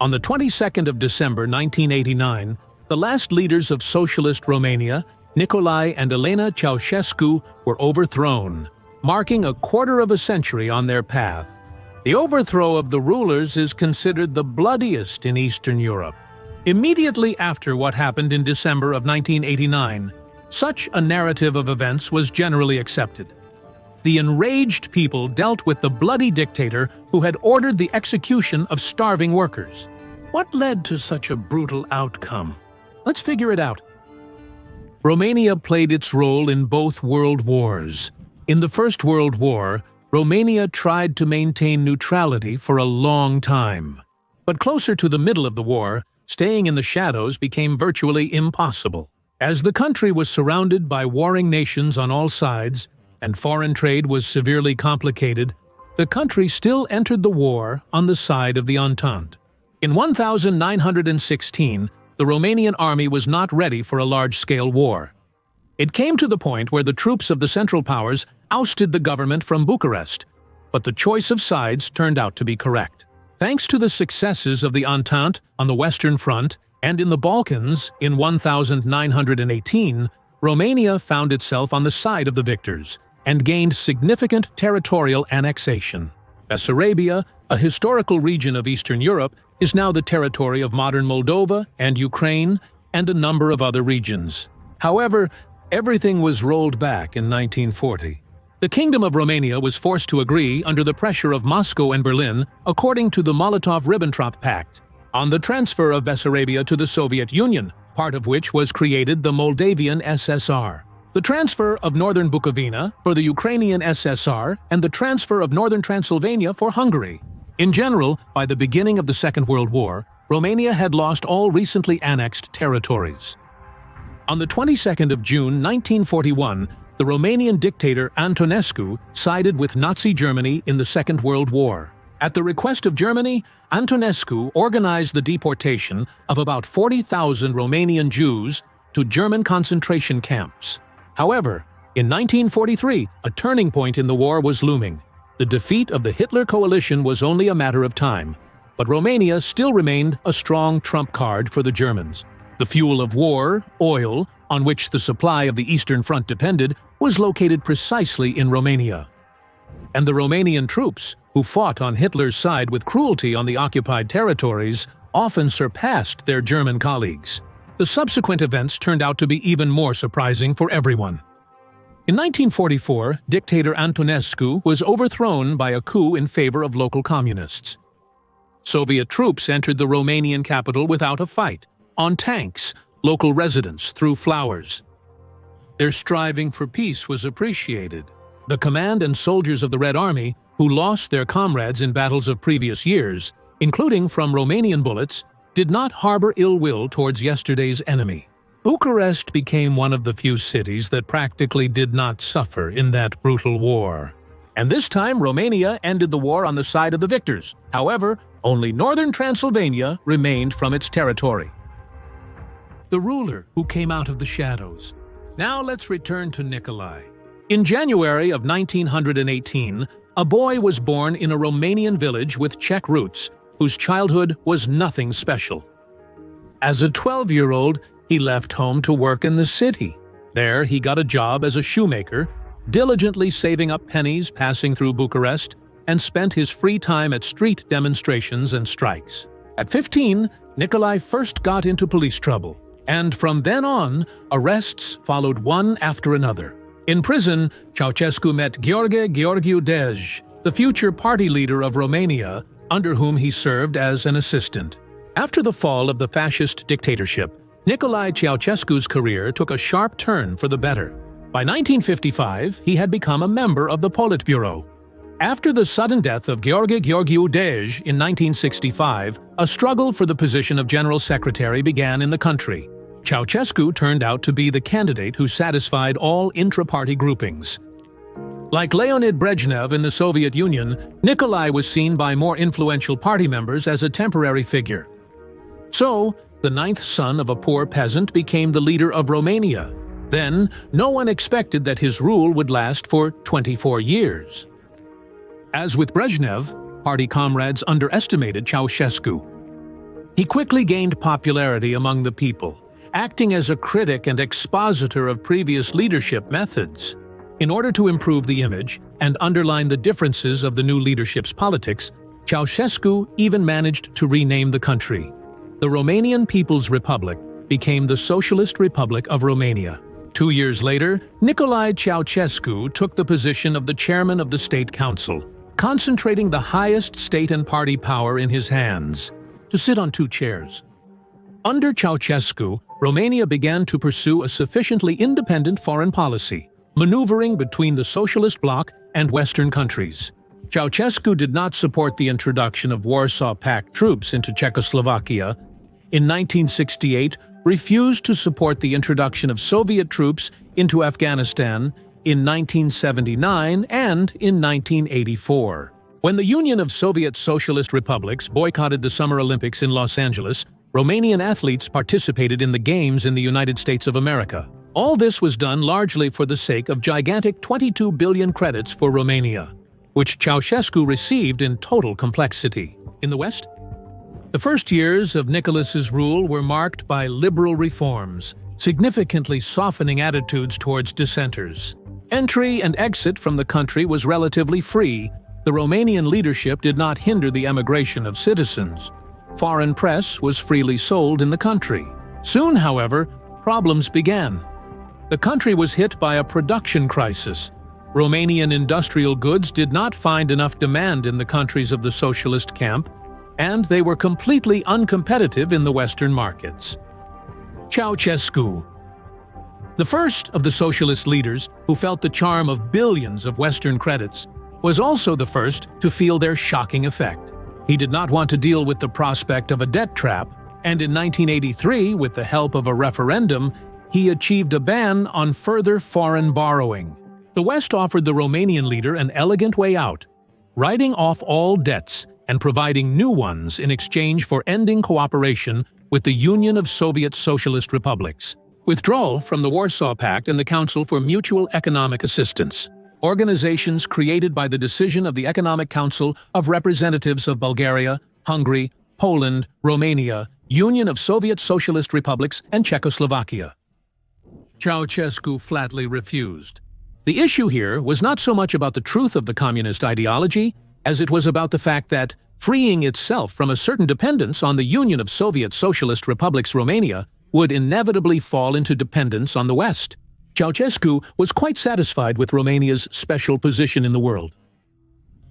On the 22nd of December 1989, the last leaders of socialist Romania, Nicolae and Elena Ceaușescu, were overthrown, marking a quarter of a century on their path. The overthrow of the rulers is considered the bloodiest in Eastern Europe. Immediately after what happened in December of 1989, such a narrative of events was generally accepted. The enraged people dealt with the bloody dictator who had ordered the execution of starving workers. What led to such a brutal outcome? Let's figure it out. Romania played its role in both world wars. In the First World War, Romania tried to maintain neutrality for a long time. But closer to the middle of the war, staying in the shadows became virtually impossible. As the country was surrounded by warring nations on all sides, and foreign trade was severely complicated, the country still entered the war on the side of the Entente. In 1916, the Romanian army was not ready for a large-scale war. It came to the point where the troops of the Central Powers ousted the government from Bucharest, but the choice of sides turned out to be correct. Thanks to the successes of the Entente on the Western Front and in the Balkans in 1918, Romania found itself on the side of the victors and gained significant territorial annexation. Bessarabia, a historical region of Eastern Europe, is now the territory of modern Moldova and Ukraine and a number of other regions. However, everything was rolled back in 1940. The Kingdom of Romania was forced to agree under the pressure of Moscow and Berlin, according to the Molotov-Ribbentrop Pact, on the transfer of Bessarabia to the Soviet Union, part of which was created the Moldavian SSR. The transfer of northern Bukovina for the Ukrainian SSR and the transfer of northern Transylvania for Hungary. In general, by the beginning of the Second World War, Romania had lost all recently annexed territories. On the 22nd of June 1941, the Romanian dictator Antonescu sided with Nazi Germany in the Second World War. At the request of Germany, Antonescu organized the deportation of about 40,000 Romanian Jews to German concentration camps. However, in 1943, a turning point in the war was looming. The defeat of the Hitler coalition was only a matter of time, but Romania still remained a strong trump card for the Germans. The fuel of war, oil, on which the supply of the Eastern Front depended, was located precisely in Romania. And the Romanian troops, who fought on Hitler's side with cruelty on the occupied territories, often surpassed their German colleagues. The subsequent events turned out to be even more surprising for everyone. In 1944, dictator Antonescu was overthrown by a coup in favor of local communists. Soviet troops entered the Romanian capital without a fight. On tanks, local residents threw flowers. Their striving for peace was appreciated. The command and soldiers of the Red Army, who lost their comrades in battles of previous years, including from Romanian bullets, did not harbor ill will towards yesterday's enemy. Bucharest became one of the few cities that practically did not suffer in that brutal war. And this time, Romania ended the war on the side of the victors. However, only northern Transylvania remained from its territory. The ruler who came out of the shadows. Now let's return to Nicolae. In January of 1918, a boy was born in a Romanian village with Czech roots, whose childhood was nothing special. As a 12-year-old, he left home to work in the city. There, he got a job as a shoemaker, diligently saving up pennies passing through Bucharest, and spent his free time at street demonstrations and strikes. At 15, Nicolae first got into police trouble, and from then on, arrests followed one after another. In prison, Ceaușescu met Gheorghe Gheorghiu Dej, the future party leader of Romania, under whom he served as an assistant. After the fall of the fascist dictatorship, Nicolae Ceaușescu's career took a sharp turn for the better. By 1955, he had become a member of the Politburo. After the sudden death of Gheorghe Gheorghiu Dej in 1965, a struggle for the position of General Secretary began in the country. Ceaușescu turned out to be the candidate who satisfied all intra-party groupings. Like Leonid Brezhnev in the Soviet Union, Nicolae was seen by more influential party members as a temporary figure. So, the ninth son of a poor peasant became the leader of Romania. Then, no one expected that his rule would last for 24 years. As with Brezhnev, party comrades underestimated Ceaușescu. He quickly gained popularity among the people, acting as a critic and expositor of previous leadership methods. In order to improve the image and underline the differences of the new leadership's politics, Ceausescu even managed to rename the country. The Romanian People's Republic became the Socialist Republic of Romania. 2 years later, Nicolae Ceaușescu took the position of the chairman of the State Council, concentrating the highest state and party power in his hands, to sit on 2 chairs. Under Ceausescu, Romania began to pursue a sufficiently independent foreign policy, maneuvering between the socialist bloc and Western countries. Ceausescu did not support the introduction of Warsaw Pact troops into Czechoslovakia. In 1968, refused to support the introduction of Soviet troops into Afghanistan in 1979 and in 1984. When the Union of Soviet Socialist Republics boycotted the Summer Olympics in Los Angeles, Romanian athletes participated in the Games in the United States of America. All this was done largely for the sake of gigantic 22 billion credits for Romania, which Ceausescu received in total complexity. In the West, the first years of Nicolae's rule were marked by liberal reforms, significantly softening attitudes towards dissenters. Entry and exit from the country was relatively free. The Romanian leadership did not hinder the emigration of citizens. Foreign press was freely sold in the country. Soon, however, problems began. The country was hit by a production crisis. Romanian industrial goods did not find enough demand in the countries of the socialist camp, and they were completely uncompetitive in the Western markets. Ceausescu, the first of the socialist leaders who felt the charm of billions of Western credits, was also the first to feel their shocking effect. He did not want to deal with the prospect of a debt trap, and in 1983, with the help of a referendum, he achieved a ban on further foreign borrowing. The West offered the Romanian leader an elegant way out, writing off all debts and providing new ones in exchange for ending cooperation with the Union of Soviet Socialist Republics, withdrawal from the Warsaw Pact and the Council for Mutual Economic Assistance, organizations created by the decision of the Economic Council of Representatives of Bulgaria, Hungary, Poland, Romania, Union of Soviet Socialist Republics, and Czechoslovakia. Ceausescu flatly refused. The issue here was not so much about the truth of the communist ideology as it was about the fact that, freeing itself from a certain dependence on the Union of Soviet Socialist Republics Romania, would inevitably fall into dependence on the West. Ceausescu was quite satisfied with Romania's special position in the world.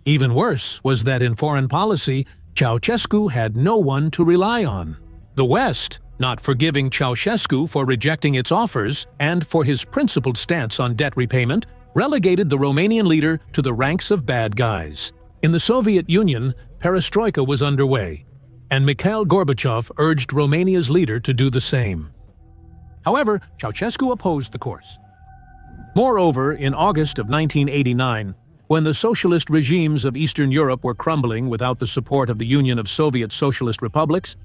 Even worse was that in foreign policy, Ceausescu had no one to rely on. The West, not forgiving Ceausescu for rejecting its offers and for his principled stance on debt repayment, relegated the Romanian leader to the ranks of bad guys. In the Soviet Union, perestroika was underway, and Mikhail Gorbachev urged Romania's leader to do the same. However, Ceausescu opposed the course. Moreover, in August of 1989, when the socialist regimes of Eastern Europe were crumbling without the support of the Union of Soviet Socialist Republics,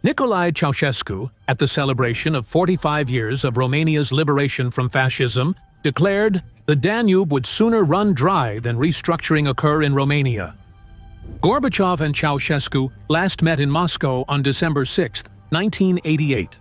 Nicolae Ceausescu, at the celebration of 45 years of Romania's liberation from fascism, declared the Danube would sooner run dry than restructuring occur in Romania. Gorbachev and Ceausescu last met in Moscow on December 6, 1988.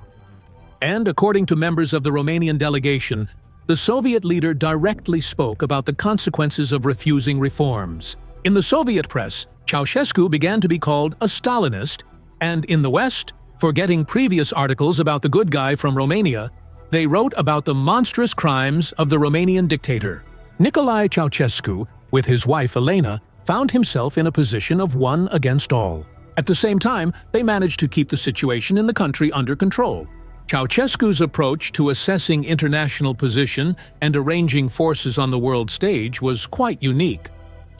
And according to members of the Romanian delegation, the Soviet leader directly spoke about the consequences of refusing reforms. In the Soviet press, Ceausescu began to be called a Stalinist, and in the West, forgetting previous articles about the good guy from Romania, they wrote about the monstrous crimes of the Romanian dictator. Nicolae Ceausescu, with his wife Elena, found himself in a position of one against all. At the same time, they managed to keep the situation in the country under control. Ceausescu's approach to assessing international position and arranging forces on the world stage was quite unique.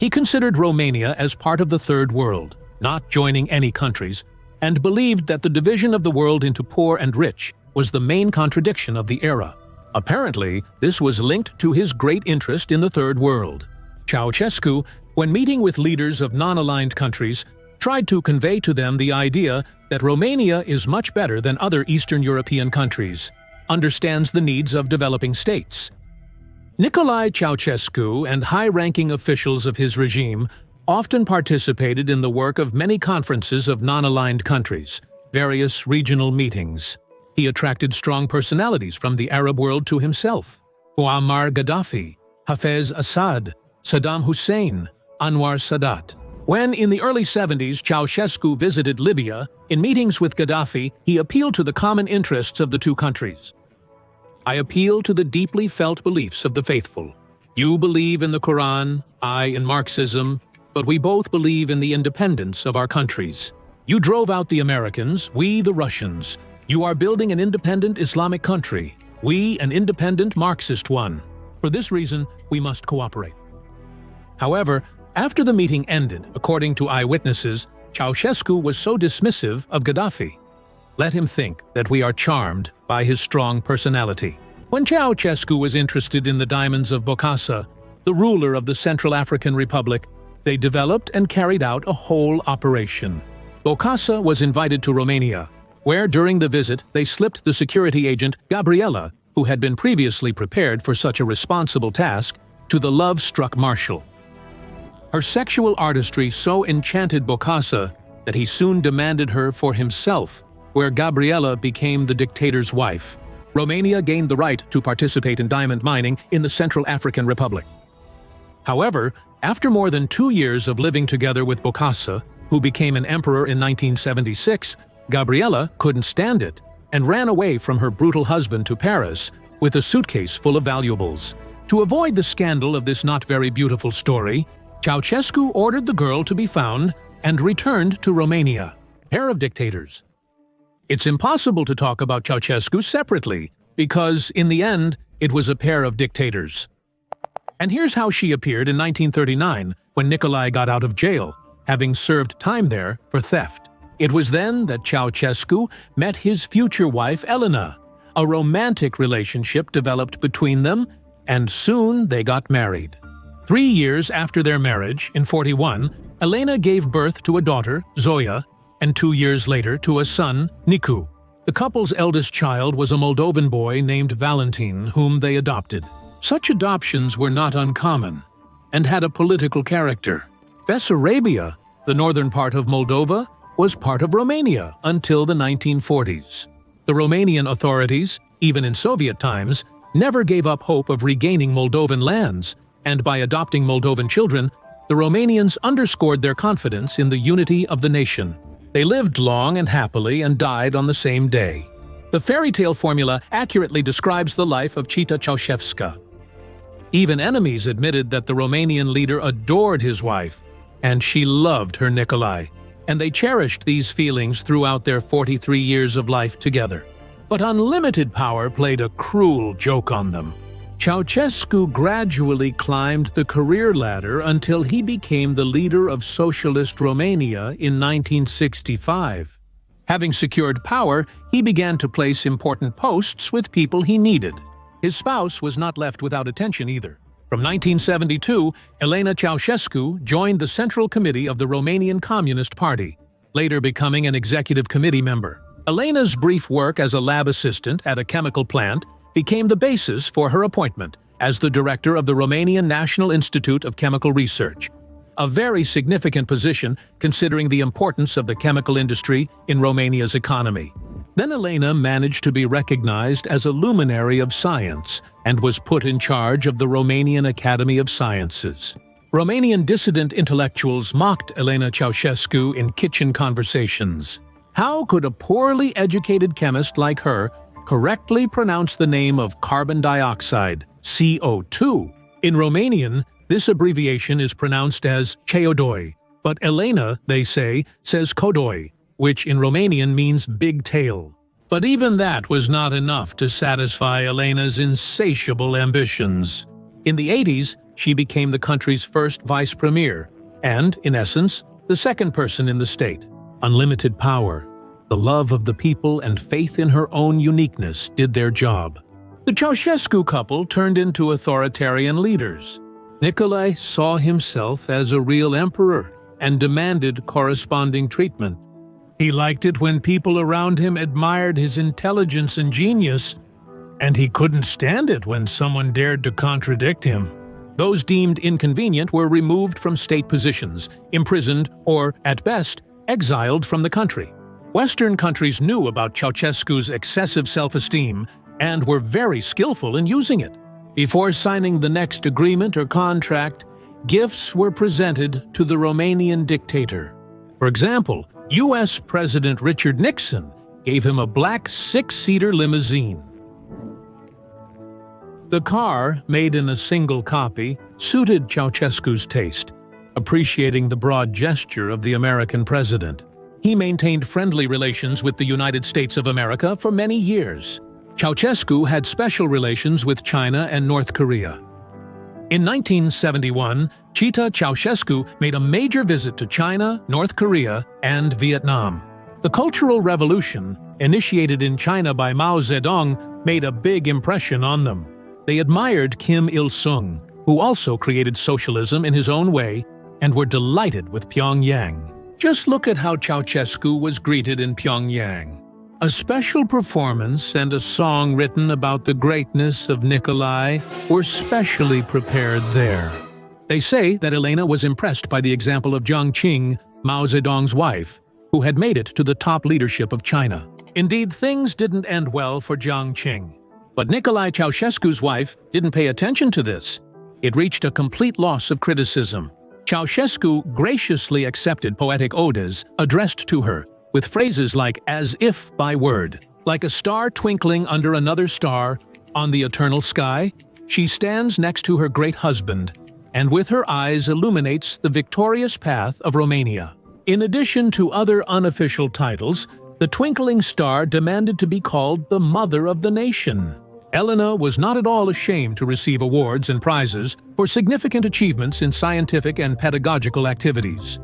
He considered Romania as part of the Third World, not joining any countries, and believed that the division of the world into poor and rich was the main contradiction of the era. Apparently, this was linked to his great interest in the Third World. Ceausescu, when meeting with leaders of non-aligned countries, tried to convey to them the idea that Romania is much better than other Eastern European countries, understands the needs of developing states. Nicolae Ceausescu and high-ranking officials of his regime often participated in the work of many conferences of non-aligned countries, various regional meetings. He attracted strong personalities from the Arab world to himself: Muammar Gaddafi, Hafez Assad, Saddam Hussein, Anwar Sadat. When, in the early 70s, Ceausescu visited Libya, in meetings with Gaddafi, he appealed to the common interests of the two countries. "I appeal to the deeply felt beliefs of the faithful. You believe in the Quran, I in Marxism, but we both believe in the independence of our countries. You drove out the Americans, we the Russians. You are building an independent Islamic country, we an independent Marxist one. For this reason, we must cooperate." However, after the meeting ended, according to eyewitnesses, Ceausescu was so dismissive of Gaddafi. Let him think that we are charmed by his strong personality. When Ceausescu was interested in the diamonds of Bokassa, the ruler of the Central African Republic, they developed and carried out a whole operation. Bokassa was invited to Romania, where during the visit they slipped the security agent Gabriela, who had been previously prepared for such a responsible task, to the love-struck marshal. Her sexual artistry so enchanted Bokassa that he soon demanded her for himself, where Gabriela became the dictator's wife. Romania gained the right to participate in diamond mining in the Central African Republic. However, after more than 2 years of living together with Bokassa, who became an emperor in 1976, Gabriela couldn't stand it and ran away from her brutal husband to Paris with a suitcase full of valuables. To avoid the scandal of this not very beautiful story, Ceausescu ordered the girl to be found and returned to Romania. Pair of dictators. It's impossible to talk about Ceausescu separately, because, in the end, it was a pair of dictators. And here's how she appeared in 1939, when Nicolae got out of jail, having served time there for theft. It was then that Ceausescu met his future wife, Elena. A romantic relationship developed between them, and soon they got married. 3 years after their marriage, in 1941, Elena gave birth to a daughter, Zoya, and 2 years later to a son, Nicu. The couple's eldest child was a Moldovan boy named Valentin, whom they adopted. Such adoptions were not uncommon, and had a political character. Bessarabia, the northern part of Moldova, was part of Romania until the 1940s. The Romanian authorities, even in Soviet times, never gave up hope of regaining Moldovan lands, and by adopting Moldovan children, the Romanians underscored their confidence in the unity of the nation. They lived long and happily and died on the same day. The fairy tale formula accurately describes the life of Chita Ceausescu. Even enemies admitted that the Romanian leader adored his wife, and she loved her Nicolae, and they cherished these feelings throughout their 43 years of life together. But unlimited power played a cruel joke on them. Ceausescu gradually climbed the career ladder until he became the leader of socialist Romania in 1965. Having secured power, he began to place important posts with people he needed. His spouse was not left without attention either. From 1972, Elena Ceausescu joined the Central Committee of the Romanian Communist Party, later becoming an executive committee member. Elena's brief work as a lab assistant at a chemical plant became the basis for her appointment as the director of the Romanian National Institute of Chemical Research, a very significant position considering the importance of the chemical industry in Romania's economy. Then Elena managed to be recognized as a luminary of science and was put in charge of the Romanian Academy of Sciences. Romanian dissident intellectuals mocked Elena Ceausescu in kitchen conversations. How could a poorly educated chemist like her correctly pronounce the name of carbon dioxide, CO2? In Romanian, this abbreviation is pronounced as Ceodoi, but Elena, they say, says Codoi, which in Romanian means big tail. But even that was not enough to satisfy Elena's insatiable ambitions. In the 80s, she became the country's first vice premier, and, in essence, the second person in the state. Unlimited power, the love of the people, and faith in her own uniqueness did their job. The Ceausescu couple turned into authoritarian leaders. Nicolae saw himself as a real emperor and demanded corresponding treatment. He liked it when people around him admired his intelligence and genius, and he couldn't stand it when someone dared to contradict him. Those deemed inconvenient were removed from state positions, imprisoned, or, at best, exiled from the country. Western countries knew about Ceausescu's excessive self-esteem and were very skillful in using it. Before signing the next agreement or contract, gifts were presented to the Romanian dictator. For example, U.S. President Richard Nixon gave him a black six-seater limousine. The car, made in a single copy, suited Ceausescu's taste, appreciating the broad gesture of the American president. He maintained friendly relations with the United States of America for many years. Ceausescu had special relations with China and North Korea. In 1971, Chita Ceausescu made a major visit to China, North Korea, and Vietnam. The Cultural Revolution, initiated in China by Mao Zedong, made a big impression on them. They admired Kim Il-sung, who also created socialism in his own way, and were delighted with Pyongyang. Just look at how Ceausescu was greeted in Pyongyang. A special performance and a song written about the greatness of Nicolae were specially prepared there. They say that Elena was impressed by the example of Jiang Qing, Mao Zedong's wife, who had made it to the top leadership of China. Indeed, things didn't end well for Jiang Qing. But Nicolae Ceausescu's wife didn't pay attention to this. It reached a complete loss of criticism. Ceausescu graciously accepted poetic odes addressed to her, with phrases like "as if by word." Like a star twinkling under another star on the eternal sky, she stands next to her great husband, and with her eyes illuminates the victorious path of Romania. In addition to other unofficial titles, the twinkling star demanded to be called the Mother of the Nation. Elena was not at all ashamed to receive awards and prizes for significant achievements in scientific and pedagogical activities.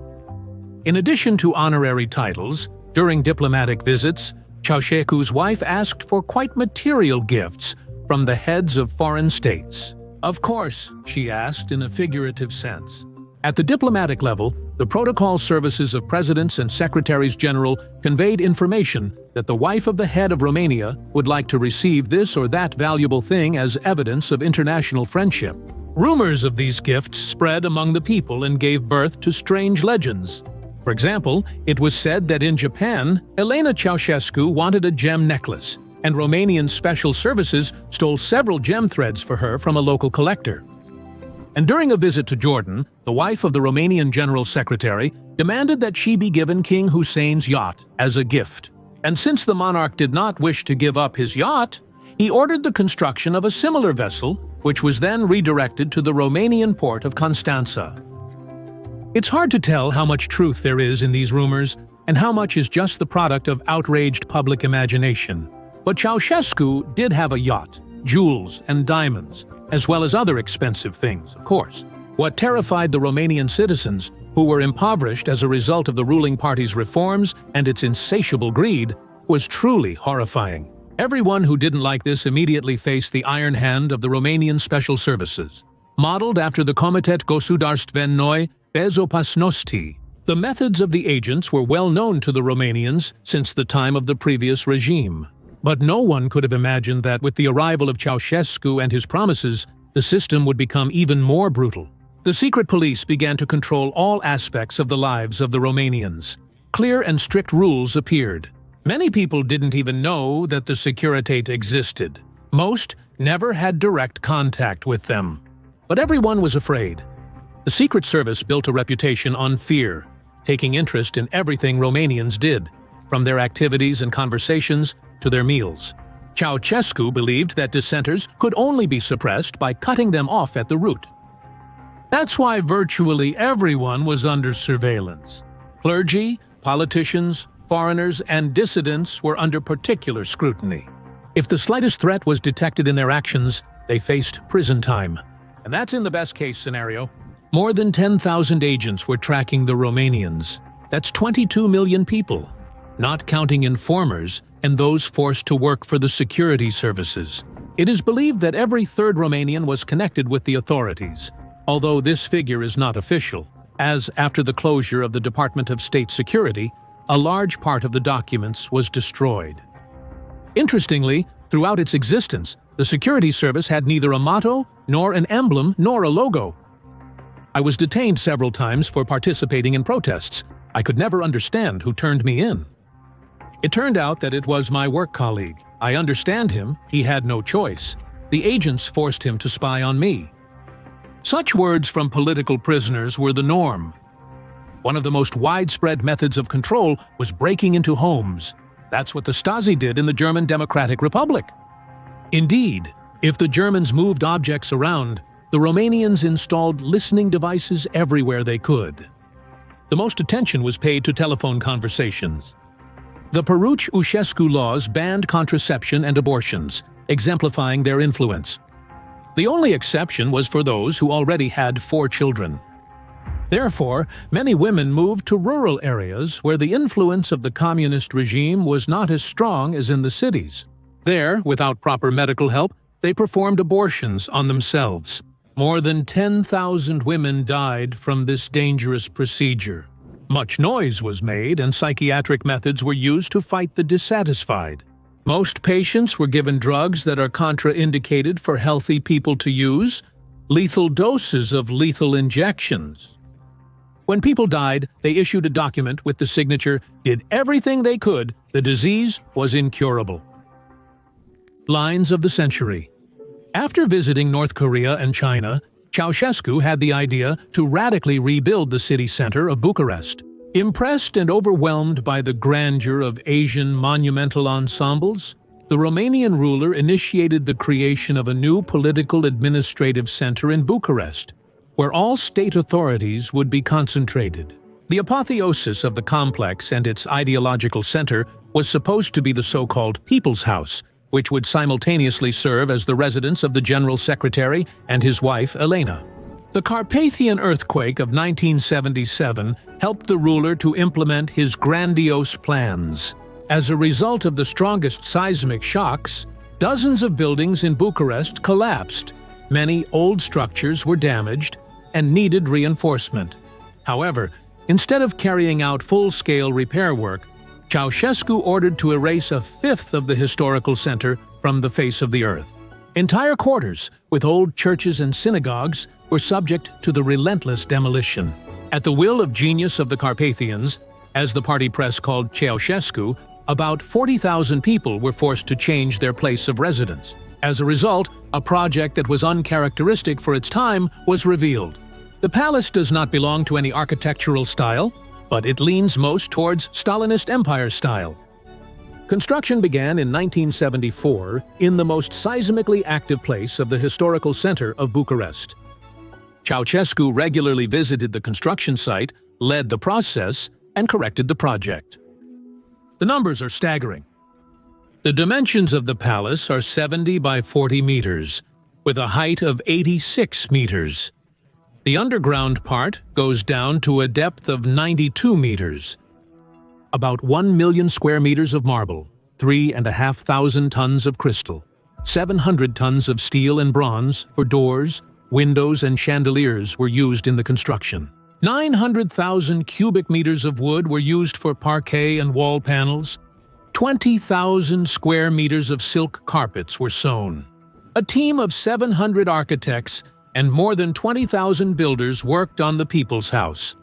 In addition to honorary titles, during diplomatic visits, Ceausescu's wife asked for quite material gifts from the heads of foreign states. Of course, she asked in a figurative sense. At the diplomatic level, the protocol services of presidents and secretaries general conveyed information that the wife of the head of Romania would like to receive this or that valuable thing as evidence of international friendship. Rumors of these gifts spread among the people and gave birth to strange legends. For example, it was said that in Japan, Elena Ceausescu wanted a gem necklace, and Romanian special services stole several gem threads for her from a local collector. And during a visit to Jordan, the wife of the Romanian General Secretary demanded that she be given King Hussein's yacht as a gift. And since the monarch did not wish to give up his yacht, he ordered the construction of a similar vessel, which was then redirected to the Romanian port of Constanța. It's hard to tell how much truth there is in these rumors and how much is just the product of outraged public imagination. But Ceausescu did have a yacht, jewels, and diamonds, as well as other expensive things, of course. What terrified the Romanian citizens, who were impoverished as a result of the ruling party's reforms and its insatiable greed, was truly horrifying. Everyone who didn't like this immediately faced the iron hand of the Romanian special services. Modeled after the Comitet Gosudărstvenoi Bezopasnosti, the methods of the agents were well known to the Romanians since the time of the previous regime. But no one could have imagined that with the arrival of Ceausescu and his promises, the system would become even more brutal. The secret police began to control all aspects of the lives of the Romanians. Clear and strict rules appeared. Many people didn't even know that the Securitate existed. Most never had direct contact with them. But everyone was afraid. The Secret Service built a reputation on fear, taking interest in everything Romanians did, from their activities and conversations to their meals. Ceausescu believed that dissenters could only be suppressed by cutting them off at the root. That's why virtually everyone was under surveillance. Clergy, politicians, foreigners, and dissidents were under particular scrutiny. If the slightest threat was detected in their actions, they faced prison time. And that's in the best-case scenario. More than 10,000 agents were tracking the Romanians. That's 22 million people, not counting informers and those forced to work for the security services. It is believed that every third Romanian was connected with the authorities, although this figure is not official, as after the closure of the Department of State Security, a large part of the documents was destroyed. Interestingly, throughout its existence, the security service had neither a motto, nor an emblem, nor a logo. I was detained several times for participating in protests. I could never understand who turned me in. It turned out that it was my work colleague. I understand him, he had no choice. The agents forced him to spy on me. Such words from political prisoners were the norm. One of the most widespread methods of control was breaking into homes. That's what the Stasi did in the German Democratic Republic. Indeed, if the Germans moved objects around, the Romanians installed listening devices everywhere they could. The most attention was paid to telephone conversations. The Ceaușescu laws banned contraception and abortions, exemplifying their influence. The only exception was for those who already had 4 children. Therefore, many women moved to rural areas where the influence of the communist regime was not as strong as in the cities. There, without proper medical help, they performed abortions on themselves. More than 10,000 women died from this dangerous procedure. Much noise was made and psychiatric methods were used to fight the dissatisfied. Most patients were given drugs that are contraindicated for healthy people to use, lethal doses of lethal injections. When people died, they issued a document with the signature, "Did everything they could, the disease was incurable." Lines of the century. After visiting North Korea and China, Ceausescu had the idea to radically rebuild the city center of Bucharest. Impressed and overwhelmed by the grandeur of Asian monumental ensembles, the Romanian ruler initiated the creation of a new political administrative center in Bucharest, where all state authorities would be concentrated. The apotheosis of the complex and its ideological center was supposed to be the so-called People's House, which would simultaneously serve as the residence of the General Secretary and his wife Elena. The Carpathian earthquake of 1977 helped the ruler to implement his grandiose plans. As a result of the strongest seismic shocks, dozens of buildings in Bucharest collapsed. Many old structures were damaged and needed reinforcement. However, instead of carrying out full-scale repair work, Ceausescu ordered to erase a fifth of the historical center from the face of the earth. Entire quarters, with old churches and synagogues, were subject to the relentless demolition. At the will of genius of the Carpathians, as the party press called Ceausescu, about 40,000 people were forced to change their place of residence. As a result, a project that was uncharacteristic for its time was revealed. The palace does not belong to any architectural style, but it leans most towards Stalinist Empire style. Construction began in 1974 in the most seismically active place of the historical center of Bucharest. Ceausescu regularly visited the construction site, led the process, and corrected the project. The numbers are staggering. The dimensions of the palace are 70 by 40 meters, with a height of 86 meters. The underground part goes down to a depth of 92 meters. About 1 million square meters of marble, 3,500 tons of crystal, 700 tons of steel and bronze for doors, windows, and chandeliers were used in the construction. 900,000 cubic meters of wood were used for parquet and wall panels. 20,000 square meters of silk carpets were sewn. A team of 700 architects and more than 20,000 builders worked on the People's House.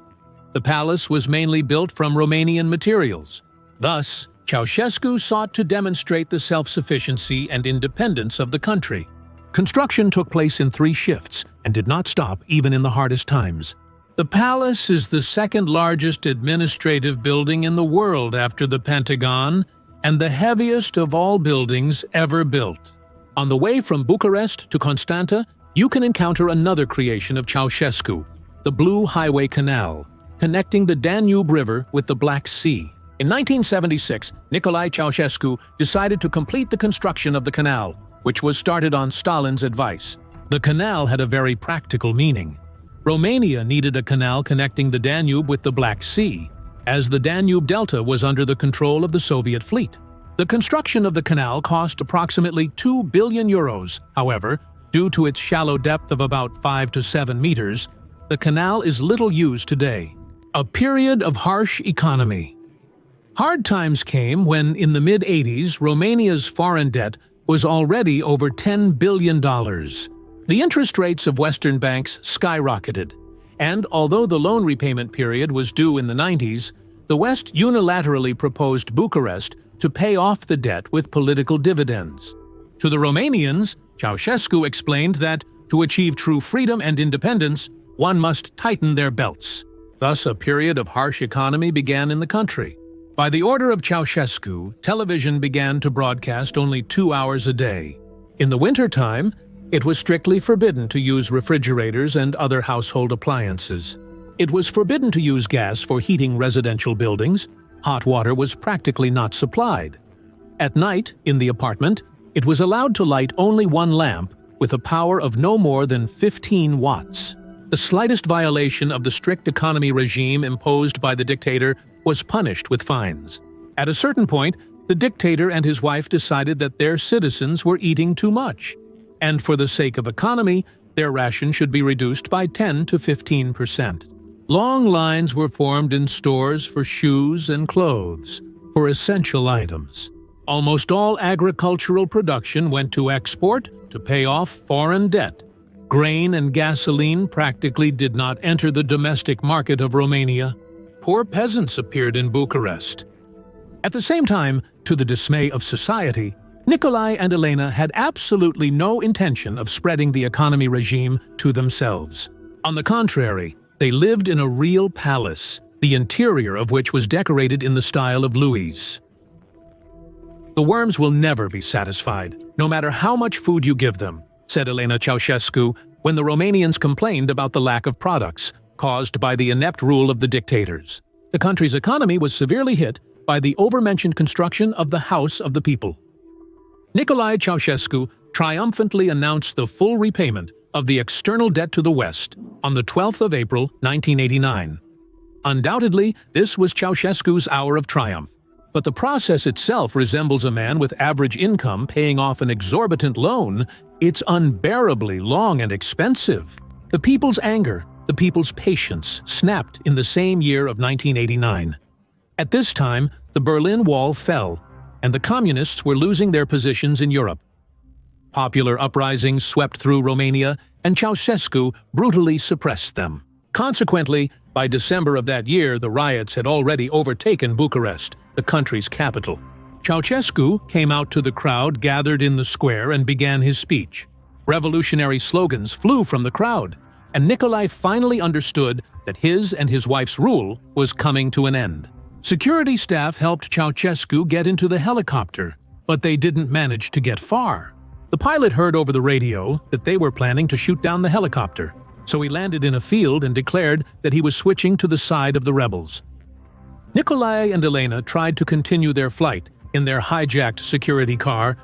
The palace was mainly built from Romanian materials. Thus, Ceausescu sought to demonstrate the self-sufficiency and independence of the country. Construction took place in 3 shifts and did not stop even in the hardest times. The palace is the second largest administrative building in the world after the Pentagon and the heaviest of all buildings ever built. On the way from Bucharest to Constanta, you can encounter another creation of Ceausescu, the Blue Highway Canal, connecting the Danube River with the Black Sea. In 1976, Nicolae Ceausescu decided to complete the construction of the canal, which was started on Stalin's advice. The canal had a very practical meaning. Romania needed a canal connecting the Danube with the Black Sea, as the Danube Delta was under the control of the Soviet fleet. The construction of the canal cost approximately 2 billion euros. However, due to its shallow depth of about 5 to 7 meters, the canal is little used today. A period of harsh economy. Hard times came when, in the mid-80s, Romania's foreign debt was already over $10 billion. The interest rates of Western banks skyrocketed, and although the loan repayment period was due in the 90s, the West unilaterally proposed Bucharest to pay off the debt with political dividends. To the Romanians, Ceausescu explained that to achieve true freedom and independence, one must tighten their belts. Thus, a period of harsh economy began in the country. By the order of Ceausescu, television began to broadcast only 2 hours a day. In the wintertime, it was strictly forbidden to use refrigerators and other household appliances. It was forbidden to use gas for heating residential buildings. Hot water was practically not supplied. At night, in the apartment, it was allowed to light only one lamp with a power of no more than 15 watts. The slightest violation of the strict economy regime imposed by the dictator was punished with fines. At a certain point, the dictator and his wife decided that their citizens were eating too much, and for the sake of economy, their ration should be reduced by 10 to 15%. Long lines were formed in stores for shoes and clothes, for essential items. Almost all agricultural production went to export to pay off foreign debt. Grain and gasoline practically did not enter the domestic market of Romania. Poor peasants appeared in Bucharest. At the same time, to the dismay of society, Nicolae and Elena had absolutely no intention of spreading the economy regime to themselves. On the contrary, they lived in a real palace, the interior of which was decorated in the style of Louis. "The worms will never be satisfied, no matter how much food you give them," said Elena Ceausescu when the Romanians complained about the lack of products caused by the inept rule of the dictators. The country's economy was severely hit by the overmentioned construction of the House of the People. Nicolae Ceausescu triumphantly announced the full repayment of the external debt to the West on the 12th of April, 1989. Undoubtedly, this was Ceausescu's hour of triumph. But the process itself resembles a man with average income paying off an exorbitant loan. It's unbearably long and expensive. The people's anger, the people's patience, snapped in the same year of 1989. At this time, the Berlin Wall fell, and the communists were losing their positions in Europe. Popular uprisings swept through Romania, and Ceausescu brutally suppressed them. Consequently, by December of that year, the riots had already overtaken Bucharest, the country's capital. Ceausescu came out to the crowd gathered in the square and began his speech. Revolutionary slogans flew from the crowd, and Nicolae finally understood that his and his wife's rule was coming to an end. Security staff helped Ceausescu get into the helicopter, but they didn't manage to get far. The pilot heard over the radio that they were planning to shoot down the helicopter, so he landed in a field and declared that he was switching to the side of the rebels. Nicolae and Elena tried to continue their flight in their hijacked security car,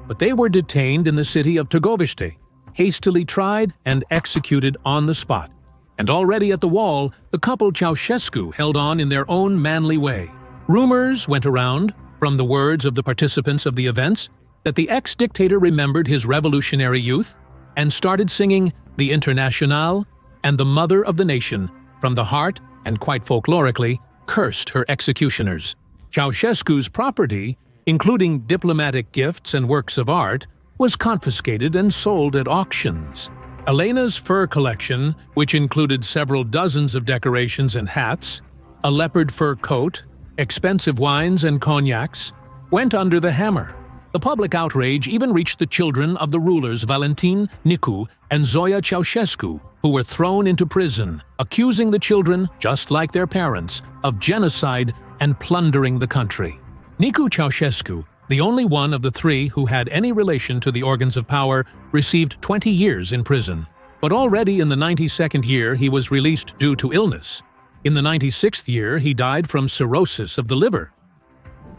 but they were detained in the city of Târgoviște, hastily tried and executed on the spot. And already at the wall, the couple Ceausescu held on in their own manly way. Rumors went around, from the words of the participants of the events, that the ex-dictator remembered his revolutionary youth and started singing the Internationale and the Mother of the Nation from the heart and, quite folklorically, cursed her executioners. Ceausescu's property, including diplomatic gifts and works of art, was confiscated and sold at auctions. Elena's fur collection, which included several dozens of decorations and hats, a leopard fur coat, expensive wines and cognacs, went under the hammer. The public outrage even reached the children of the rulers Valentin, Nicu, and Zoia Ceausescu, who were thrown into prison, accusing the children, just like their parents, of genocide and plundering the country. Nicu Ceausescu, the only one of the three who had any relation to the organs of power, received 20 years in prison. But already in the 92nd year he was released due to illness. In the 96th year he died from cirrhosis of the liver.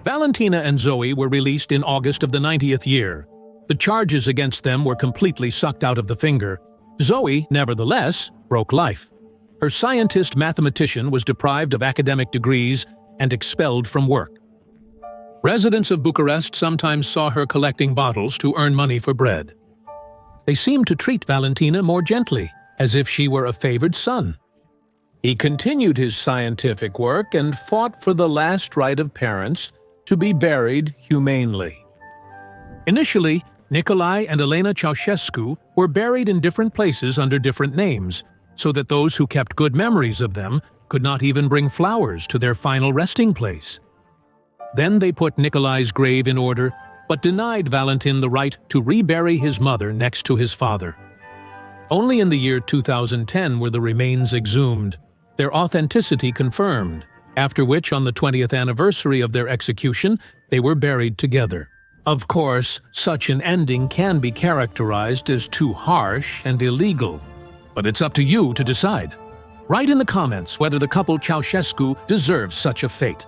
Valentina and Zoe were released in August of the 90th year. The charges against them were completely sucked out of the finger. Zoe, nevertheless, broke life. Her scientist-mathematician was deprived of academic degrees and expelled from work. Residents of Bucharest sometimes saw her collecting bottles to earn money for bread. They seemed to treat Valentina more gently, as if she were a favored son. He continued his scientific work and fought for the last right of parents to be buried humanely. Initially, Nicolae and Elena Ceausescu were buried in different places under different names, so that those who kept good memories of them could not even bring flowers to their final resting place. Then they put Nicolae's grave in order, but denied Valentin the right to rebury his mother next to his father. Only in the year 2010 were the remains exhumed, their authenticity confirmed, after which, on the 20th anniversary of their execution, they were buried together. Of course, such an ending can be characterized as too harsh and illegal, but it's up to you to decide. Write in the comments whether the couple Ceausescu deserves such a fate.